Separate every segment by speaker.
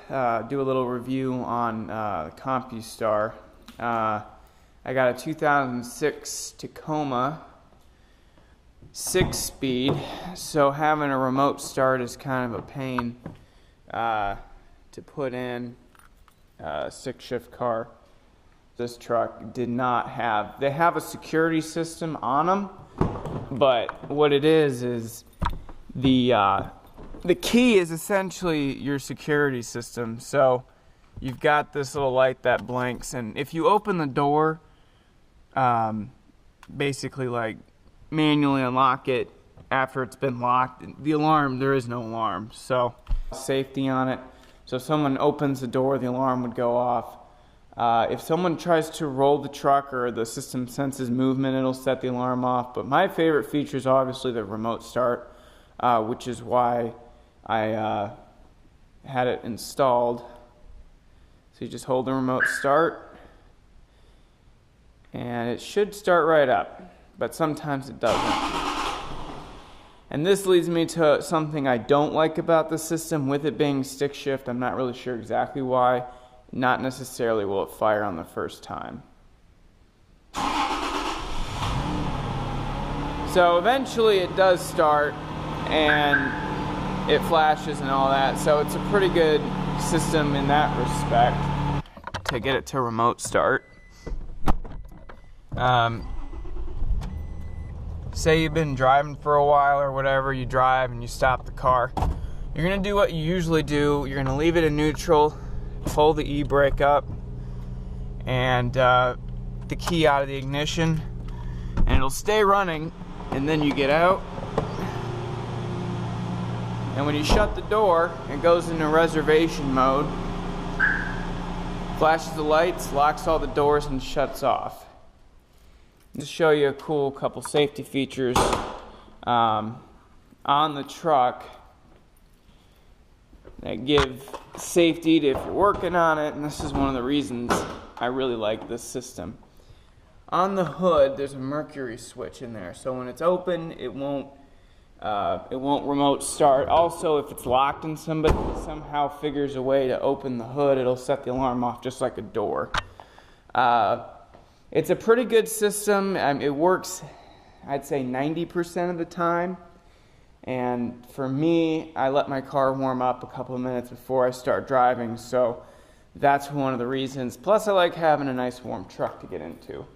Speaker 1: do a little review on Compustar. I got a 2006 Tacoma 6-speed, so having a remote start is kind of a pain to put in a 6-shift car. This truck did not have, they have a security system on them, but what it is the key is essentially your security system. So you've got this little light that blinks, and if you open the door, basically like manually unlock it after it's been locked, the alarm, there is no alarm. So safety on it. So if someone opens the door, the alarm would go off. If someone tries to roll the truck or the system senses movement, it'll set the alarm off. But my favorite feature is obviously the remote start, which is why I had it installed. So you just hold the remote start, and it should start right up, but sometimes it doesn't. And this leads me to something I don't like about the system. With it being stick shift, I'm not really sure exactly why. Not necessarily will it fire on the first time. So eventually it does start and it flashes and all that. So it's a pretty good system in that respect to get it to remote start. Say you've been driving for a while or whatever, you drive and you stop the car. You're going to do what you usually do. You're going to leave it in neutral, pull the e-brake up, and the key out of the ignition, and it'll stay running, and then you get out. And when you shut the door, it goes into reservation mode, flashes the lights, locks all the doors, and shuts off. Just show you a cool couple safety features on the truck that give safety to if you're working on it, and this is one of the reasons I really like this system. On the hood, there's a mercury switch in there, so when it's open, it won't remote start. Also, if it's locked and somebody somehow figures a way to open the hood, it'll set the alarm off just like a door. It's a pretty good system. It works, I'd say 90% of the time. And for me, I let my car warm up a couple of minutes before I start driving, so that's one of the reasons. Plus, I like having a nice warm truck to get into.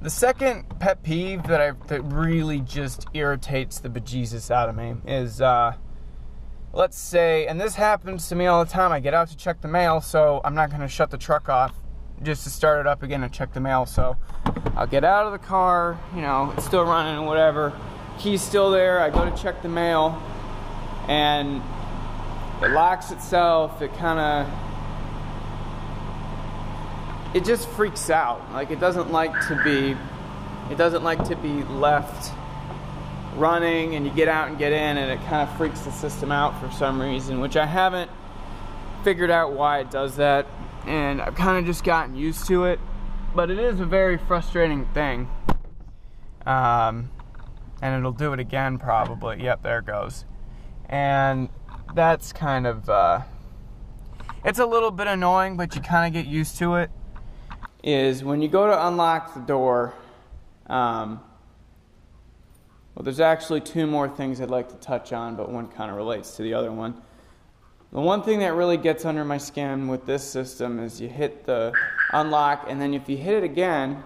Speaker 1: The second pet peeve that really just irritates the bejesus out of me is, let's say, and this happens to me all the time, I get out to check the mail, so I'm not going to shut the truck off just to start it up again and check the mail. So I'll get out of the car, it's still running and whatever, key's still there, I go to check the mail, and it locks itself. It just freaks out. Like, it doesn't like to be left running, and you get out and get in, and it kind of freaks the system out for some reason, which I haven't figured out why it does that, and I've kind of just gotten used to it, but it is a very frustrating thing. And it'll do it again probably. Yep, there it goes. And that's kind of it's a little bit annoying, but you kind of get used to it. Is when you go to unlock the door, well, there's actually two more things I'd like to touch on, but one kind of relates to the other one. The one thing that really gets under my skin with this system is you hit the unlock, and then if you hit it again,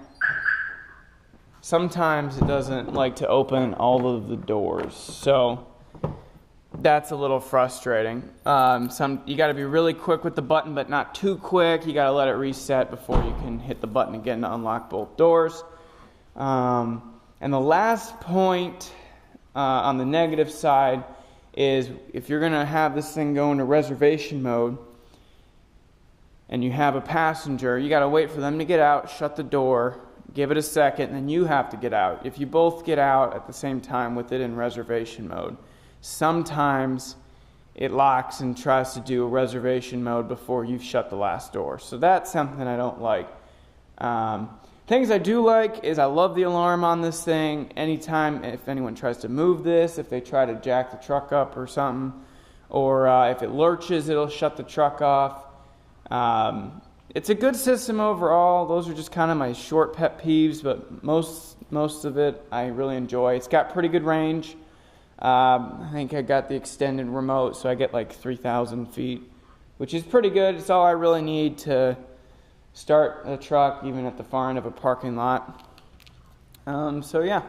Speaker 1: sometimes it doesn't like to open all of the doors. So that's a little frustrating. You got to be really quick with the button, but not too quick. You got to let it reset before you can hit the button again to unlock both doors. And the last point on the negative side is if you're going to have this thing go into reservation mode and you have a passenger, you got to wait for them to get out, shut the door, give it a second, and then you have to get out. If you both get out at the same time with it in reservation mode, sometimes it locks and tries to do a reservation mode before you've shut the last door. So that's something I don't like. Things I do like is I love the alarm on this thing. Anytime if anyone tries to move this, if they try to jack the truck up or something, or if it lurches, it'll shut the truck off. It's a good system overall. Those are just kind of my short pet peeves, but most of it I really enjoy. It's got pretty good range. I think I got the extended remote, so I get like 3,000 feet, which is pretty good. It's all I really need to start a truck, even at the far end of a parking lot. So yeah.